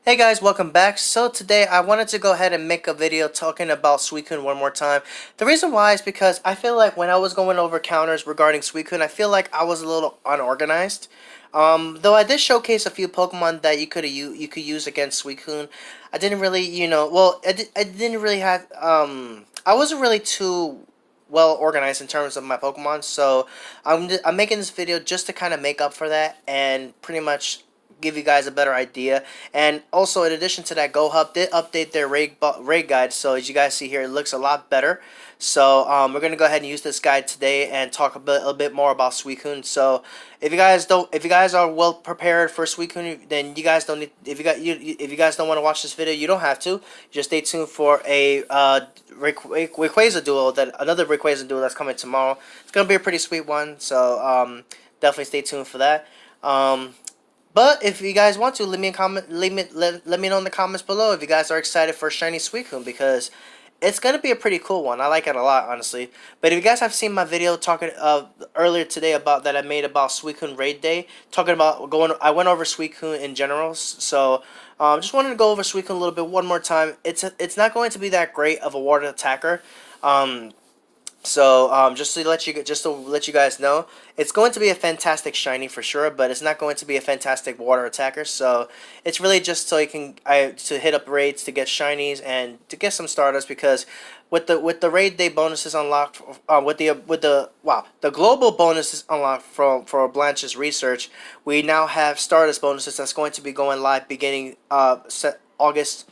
Hey guys, welcome back. So today I wanted to go ahead and make a video talking about Suicune one more time. The reason why is because I feel like when I was going over counters regarding Suicune, I feel like I was a little unorganized. Though I did showcase a few Pokemon that you could use against Suicune, I didn't really, I didn't really have I wasn't really too well organized in terms of my Pokemon, so I'm making this video just to kind of make up for that and pretty much give you guys a better idea. And also, in addition to that, GoHub did update their raid guide, so as you guys see here, it looks a lot better. So we're gonna go ahead and use this guide today and talk a bit more about Suicune. So if you guys are well prepared for Suicune, then you guys don't need. If you guys don't want to watch this video, you don't have to. Just stay tuned for a Rayquaza duel, another Rayquaza duel that's coming tomorrow. It's gonna be a pretty sweet one. So definitely stay tuned for that. But if you guys want to, leave me a comment. Let me know in the comments below if you guys are excited for Shiny Suicune, because it's gonna be a pretty cool one. I like it a lot, honestly. But if you guys have seen my video talking earlier today about that I made about Suicune Raid Day, talking about I went over Suicune in general. So just wanted to go over Suicune a little bit one more time. It's not going to be that great of a water attacker. Just to let you guys know, it's going to be a fantastic shiny for sure, but it's not going to be a fantastic water attacker. So it's really just so you can to hit up raids to get shinies and to get some Stardust, because with the raid day bonuses unlocked, the global bonuses unlocked for Blanche's research, we now have Stardust bonuses that's going to be going live beginning August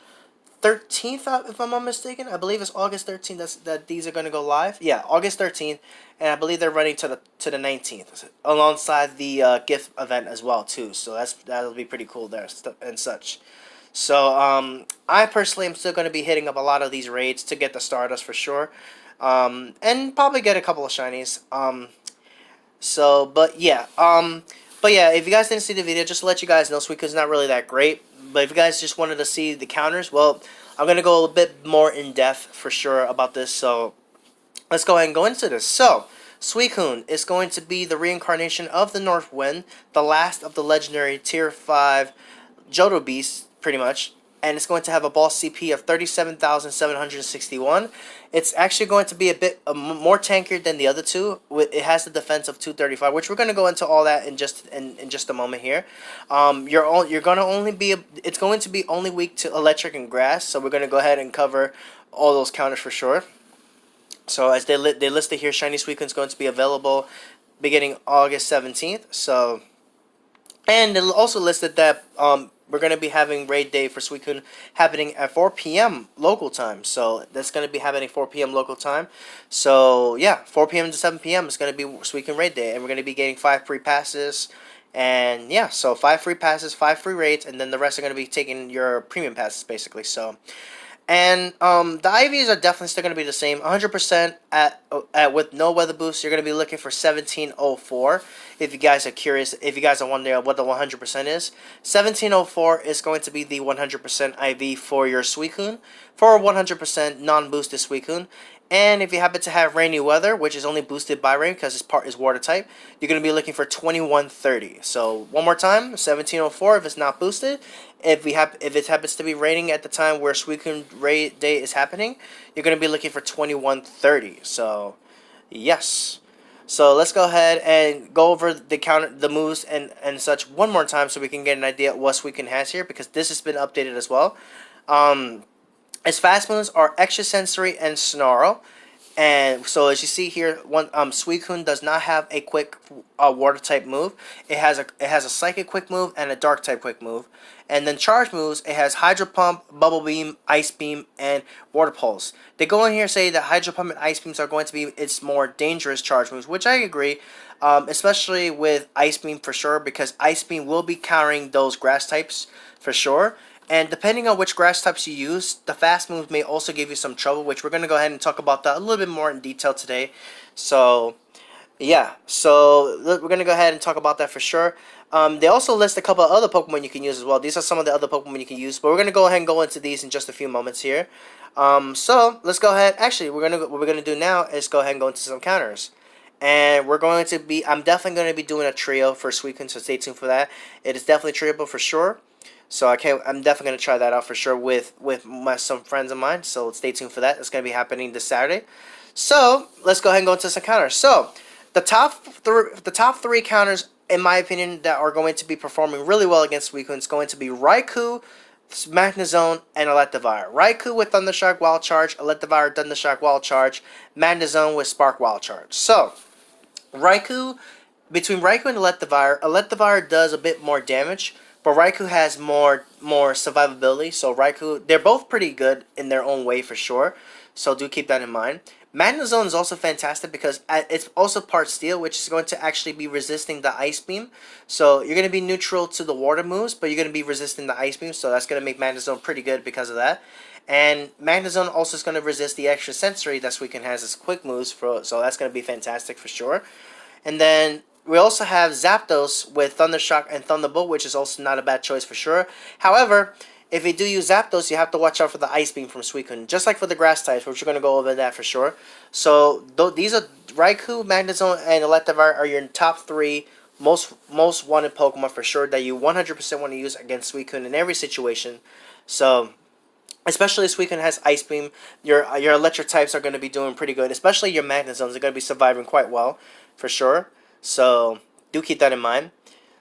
13th, if I'm not mistaken. I believe it's August 13th that these are going to go live. Yeah, August 13th, and I believe they're running to the 19th alongside the gift event as well too. So that'll be pretty cool there and such. So I personally am still going to be hitting up a lot of these raids to get the Stardust for sure, and probably get a couple of shinies. But yeah, if you guys didn't see the video, just to let you guys know, Suicune's not really that great. But if you guys just wanted to see the counters, well, I'm going to go a bit more in depth for sure about this. So let's go ahead and go into this. So Suicune is going to be the reincarnation of the North Wind, the last of the legendary Tier 5 Johto beasts, pretty much. And it's going to have a ball CP of 37,761. It's actually going to be a bit more tankier than the other two. It has the defense of 235, which we're going to go into all that in just a moment here. You're going to only be it's going to be only weak to electric and grass, so we're going to go ahead and cover all those counters for sure. So as they listed here, Shiny Suicune is going to be available beginning August 17th. So, and they also listed that we're going to be having Raid Day for Suicune happening at 4 p.m. local time. So that's going to be happening 4 p.m. local time. So yeah, 4 p.m. to 7 p.m. is going to be Suicune Raid Day, and we're going to be getting 5 free passes. And yeah, so 5 free passes, 5 free raids, and then the rest are going to be taking your premium passes basically. So. And the IVs are definitely still going to be the same. 100% at with no weather boost, you're going to be looking for 1704. If you guys are curious, if you guys are wondering what the 100% is, 1704 is going to be the 100% IV for your Suicune, for 100% non-boosted Suicune. And if you happen to have rainy weather, which is only boosted by rain because its part is water type, you're going to be looking for 2130. So one more time, 1704 if it's not boosted. If it happens to be raining at the time where Suicune Raid Day is happening, you're going to be looking for 2130. So yes. So let's go ahead and go over the moves and such one more time so we can get an idea of what Suicune has here, because this has been updated as well. Its fast moves are Extra Sensory and Snarl. And so as you see here, Suicune does not have a quick water type move. It has a psychic quick move and a dark type quick move. And then charge moves, it has Hydro Pump, Bubble Beam, Ice Beam, and Water Pulse. They go in here and say that Hydro Pump and Ice Beams are going to be its more dangerous charge moves, which I agree. Especially with Ice Beam for sure, because Ice Beam will be countering those grass types for sure. And depending on which grass types you use, the fast moves may also give you some trouble, which we're going to go ahead and talk about that a little bit more in detail today. So, yeah. So, we're going to go ahead and talk about that for sure. They also list a couple of other Pokemon you can use as well. These are some of the other Pokemon you can use, but we're going to go ahead and go into these in just a few moments here. So, let's go ahead. Actually, what we're going to do now is go ahead and go into some counters. And I'm definitely going to be doing a trio for Suicune, so stay tuned for that. It is definitely treatable for sure. So I'm definitely gonna try that out for sure with some friends of mine. So stay tuned for that. It's gonna be happening this Saturday. So let's go ahead and go into some counters. So the top three counters, in my opinion, that are going to be performing really well against Suicune is going to be Raikou, Magnezone, and Electivire. Raikou with Thundershock Wild Charge, Electivire Thundershock Wild Charge, Magnezone with Spark Wild Charge. So Raikou, between Raikou and Electivire does a bit more damage, but Raikou has more survivability. So Raikou, they're both pretty good in their own way for sure. So do keep that in mind. Magnezone is also fantastic because it's also part steel, which is going to actually be resisting the ice beam. So you're going to be neutral to the water moves, but you're going to be resisting the ice beam. So that's going to make Magnezone pretty good because of that. And Magnezone also is going to resist the extra sensory that Suicune has as quick moves, so that's going to be fantastic for sure. And then we also have Zapdos with Thundershock and Thunderbolt, which is also not a bad choice for sure. However, if you do use Zapdos, you have to watch out for the Ice Beam from Suicune, just like for the Grass types, which we're going to go over that for sure. So these are Raikou, Magnezone, and Electivire are your top three most wanted Pokemon for sure that you 100% want to use against Suicune in every situation. So especially this Suicune has Ice Beam, your electric types are going to be doing pretty good. Especially your Magnezones are going to be surviving quite well, for sure. So do keep that in mind.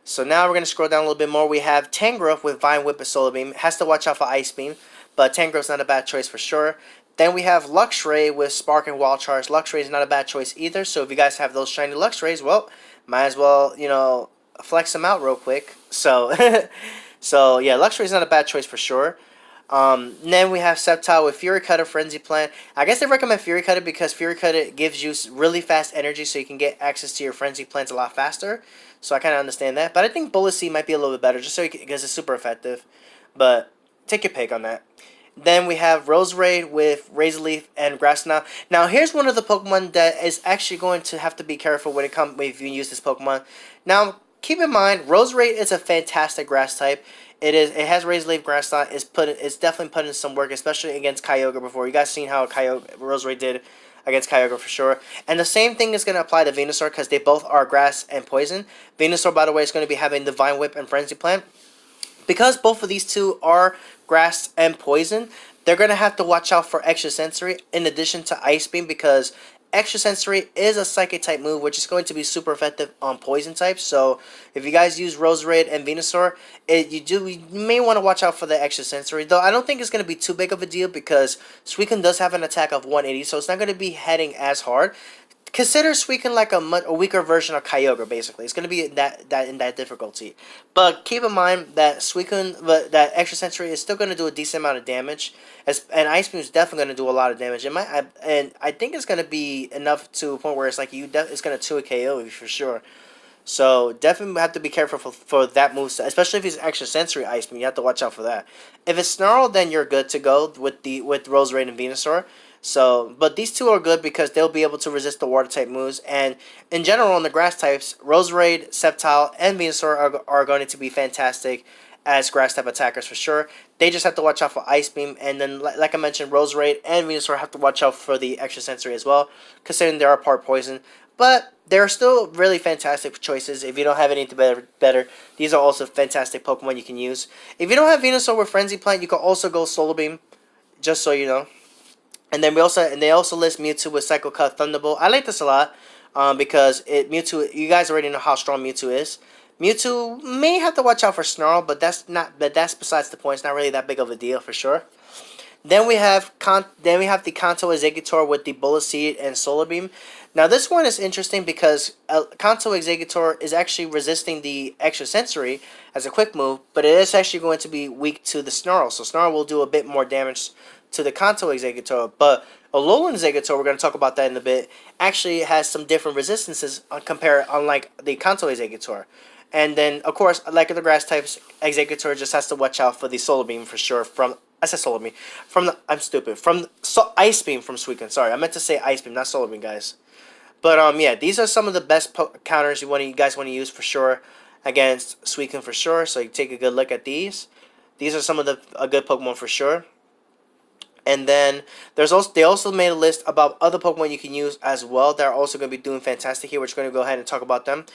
So now we're going to scroll down a little bit more. We have Tangrowth with Vine Whip and Solar Beam. Has to watch out for Ice Beam, but Tangrowth's not a bad choice for sure. Then we have Luxray with Spark and Wild Charge. Luxray is not a bad choice either. So if you guys have those shiny Luxrays, well, might as well, flex them out real quick. So, so yeah, Luxray is not a bad choice for sure. Then we have Sceptile with Fury Cutter, Frenzy Plant. I guess they recommend Fury Cutter because Fury Cutter gives you really fast energy, so you can get access to your Frenzy Plants a lot faster. So I kind of understand that. But I think Bullet Seed might be a little bit better, just so because it's super effective. But take your pick on that. Then we have Roserade with Razor Leaf and Grass Knot. Now here's one of the Pokemon that is actually going to have to be careful when if you use this Pokemon. Now keep in mind, Roserade is a fantastic Grass type. It has Razor Leaf, Grass Knot. It's definitely put in some work, especially against Kyogre before. You guys seen how Roserade did against Kyogre for sure. And the same thing is going to apply to Venusaur because they both are grass and poison. Venusaur, by the way, is going to be having Divine Whip and Frenzy Plant. Because both of these two are grass and poison, they're going to have to watch out for Extra Sensory in addition to Ice Beam because Extra Sensory is a Psychic type move, which is going to be super effective on poison types. So if you guys use Roserade and Venusaur, you may want to watch out for the Extra Sensory. Though I don't think it's going to be too big of a deal because Suicune does have an attack of 180, so it's not going to be heading as hard. Consider Suicune like a weaker version of Kyogre, basically. It's going to be in that difficulty. But keep in mind that that Extra Sensory is still going to do a decent amount of damage. And Ice Beam is definitely going to do a lot of damage. And I think it's going to be enough to a point where it's like it's going to 2-KO you for sure. So definitely have to be careful for that move, especially if it's Extra Sensory Ice Beam. You have to watch out for that. If it's Snarl, then you're good to go with Roserade and Venusaur. So, but these two are good because they'll be able to resist the water type moves. And in general, in the grass types, Roserade, Sceptile, and Venusaur are going to be fantastic as grass type attackers for sure. They just have to watch out for Ice Beam. And then, like I mentioned, Roserade and Venusaur have to watch out for the Extra Sensory as well, considering they are part poison. But they're still really fantastic choices. If you don't have anything better, these are also fantastic Pokemon you can use. If you don't have Venusaur with Frenzy Plant, you can also go Solar Beam, just so you know. And then they also list Mewtwo with Psycho Cut Thunderbolt. I like this a lot because Mewtwo. You guys already know how strong Mewtwo is. Mewtwo may have to watch out for Snarl, but that's besides the point. It's not really that big of a deal for sure. Then we have the Kanto Exeggutor with the Bullet Seed and Solar Beam. Now this one is interesting because Kanto Exeggutor is actually resisting the Extra Sensory as a quick move, but it is actually going to be weak to the Snarl. So Snarl will do a bit more damage to the Kanto Exeggutor, but Alolan Exeggutor, we're going to talk about that in a bit, actually has some different resistances unlike the Kanto Exeggutor. And then, of course, like the grass types, Exeggutor just has to watch out for the Solar Beam for sure. Solar Beam. Ice Beam from Suicune. Sorry, I meant to say Ice Beam, not Solar Beam, guys. But yeah, these are some of the best counters you guys want to use for sure against Suicune for sure. So you take a good look at these. These are some of a good Pokemon for sure. And then they also made a list about other Pokemon you can use as well that are also going to be doing fantastic here. We're just going to go ahead and talk about them.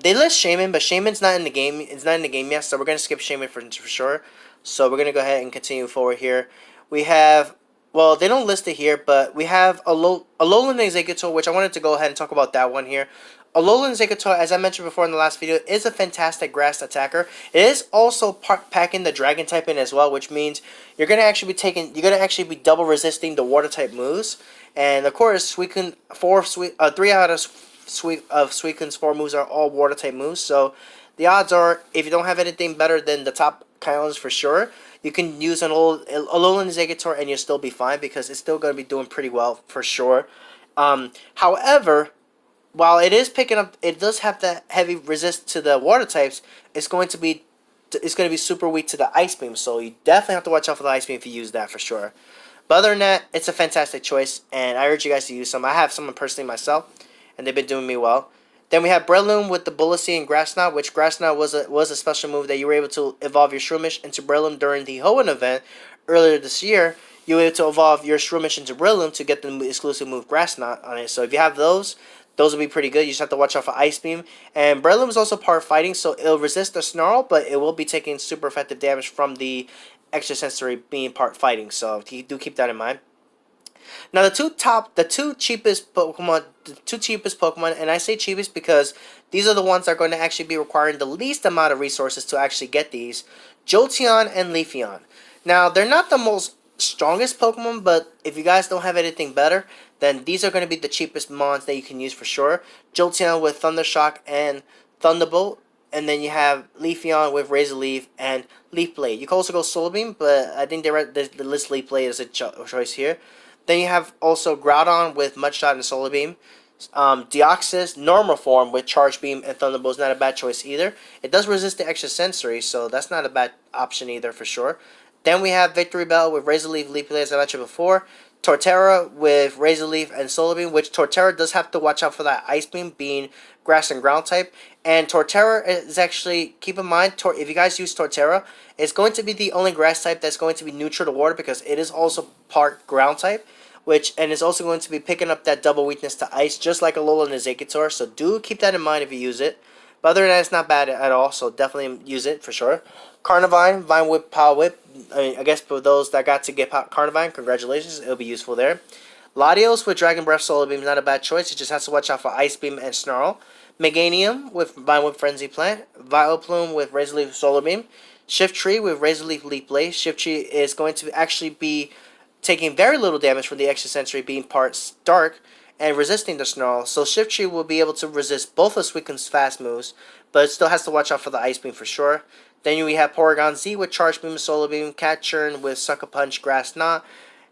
They list Shaman, but Shaman's not in the game. It's not in the game yet, so we're going to skip Shaman for sure. So we're going to go ahead and continue forward here. We have, well, they don't list it here, but we have Alolan Exeggutor, which I wanted to go ahead and talk about that one here. Alolan Exeggutor, as I mentioned before in the last video, is a fantastic grass attacker. It is also packing the dragon type in as well, which means you're gonna actually be double resisting the water type moves. And of course, Suicune 3 out of Suicune's 4 moves are all water type moves. So the odds are, if you don't have anything better than the top Kyons for sure, you can use an Alolan Exeggutor and you'll still be fine because it's still gonna be doing pretty well for sure. However, while it is picking up, it does have that heavy resist to the water types. It's going to be super weak to the Ice Beam, so you definitely have to watch out for the Ice Beam if you use that for sure. But other than that, it's a fantastic choice, and I urge you guys to use some. I have some personally myself, and they've been doing me well. Then we have Breloom with the Bullet Seed and Grass Knot, which Grass Knot was a special move that you were able to evolve your Shroomish into Breloom during the Hoenn event earlier this year. You were able to evolve your Shroomish into Breloom to get the exclusive move Grass Knot on it. So if you have those will be pretty good. You just have to watch out for Ice Beam. And Breloom is also part fighting, so it'll resist the Snarl, but it will be taking super effective damage from the extrasensory being part fighting. So do keep that in mind. Now the two cheapest Pokemon, and I say cheapest because these are the ones that are going to actually be requiring the least amount of resources to actually get these. Jolteon and Leafeon. Now they're not the most strongest Pokemon, but if you guys don't have anything better, then these are going to be the cheapest mons that you can use for sure. Jolteon with Thundershock and Thunderbolt, and then you have Leafeon with Razor Leaf and Leaf Blade. You can also go Solar Beam, but I think the list Leaf Blade is a choice here. Then you have also Groudon with Mudshot and Solar Beam. Deoxys, normal form with Charge Beam and Thunderbolt is not a bad choice either. It does resist the extra sensory, so that's not a bad option either for sure. Then we have Victory Bell with Razor Leaf, Leaf Blade, as I mentioned before. Torterra with Razor Leaf and Solar Beam, which Torterra does have to watch out for that Ice Beam being Grass and Ground type. And Torterra is actually, keep in mind, if you guys use Torterra, it's going to be the only Grass type that's going to be neutral to water because it is also part Ground type. And is also going to be picking up that double weakness to Ice, just like Alolan Exeggutor. So do keep that in mind if you use it. But other than that, it's not bad at all, so definitely use it for sure. Carnivine, Vine Whip, Power Whip. I guess for those that got to get Carnivine, congratulations, it'll be useful there. Latios with Dragon Breath, Solar Beam, not a bad choice. It just has to watch out for Ice Beam and Snarl. Meganium with Vine Whip, Frenzy Plant. Vileplume with Razor Leaf, Solar Beam. Shiftry with Razor Leaf, Leaf Blade. Shiftry is going to actually be taking very little damage from the extrasensory being part dark and resisting the Snarl. So Shiftry will be able to resist both of Suicune's fast moves, but it still has to watch out for the Ice Beam for sure. Then we have Porygon Z with Charge Beam and Solar Beam, Catchern with Sucker Punch, Grass Knot.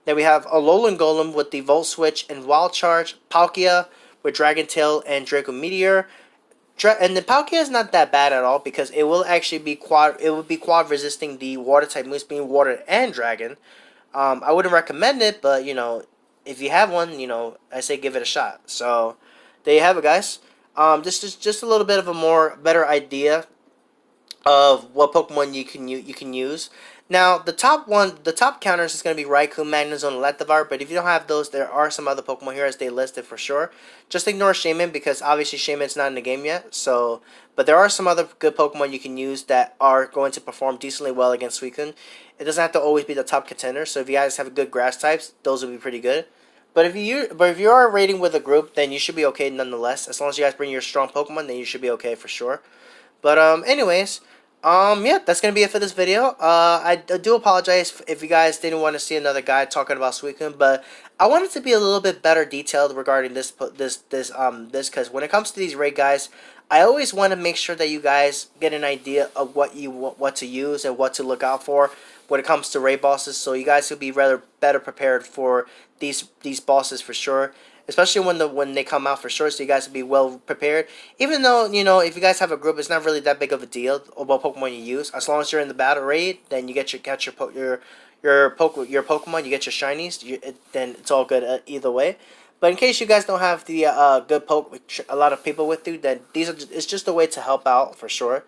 Then we have Alolan Golem with the Volt Switch and Wild Charge, Palkia with Dragon Tail and Draco Meteor. And the Palkia is not that bad at all because it will actually be quad resisting the water type moves being Water and Dragon. I wouldn't recommend it, but if you have one, I say give it a shot. So there you have it, guys. This is just a little bit of a better idea of what Pokemon you can use. Now the top counters is going to be Raikou, Magnezone, and Electivire, but if you don't have those, there are some other Pokemon here as they listed for sure. Just ignore Shaman because obviously Shaman's not in the game yet. But there are some other good Pokemon you can use that are going to perform decently well against Suicune. It doesn't have to always be the top contender. So if you guys have good grass types, those will be pretty good. But if you are raiding with a group, then you should be okay nonetheless. As long as you guys bring your strong Pokemon, then you should be okay for sure. But anyways. Yeah, that's going to be it for this video. I do apologize if you guys didn't want to see another guy talking about Suicune, but I wanted to be a little bit better detailed regarding this because when it comes to these raid guys, I always want to make sure that you guys get an idea of what to use and what to look out for when it comes to raid bosses, so you guys will be better prepared for these bosses for sure. Especially when they come out for sure, so you guys will be well prepared. Even though, if you guys have a group, it's not really that big of a deal what Pokemon you use. As long as you're in the battle raid, then you get your Pokemon, you get your shinies, then it's all good either way. But in case you guys don't have the a lot of people with you, then it's just a way to help out for sure.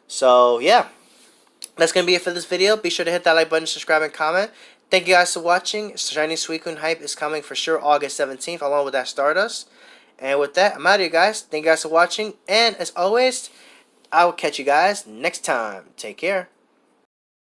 So yeah. That's going to be it for this video. Be sure to hit that like button, subscribe, and comment. Thank you guys for watching. Shiny Suicune hype is coming for sure August 17th, along with that Stardust. And with that, I'm out of here, guys. Thank you guys for watching. And as always, I will catch you guys next time. Take care.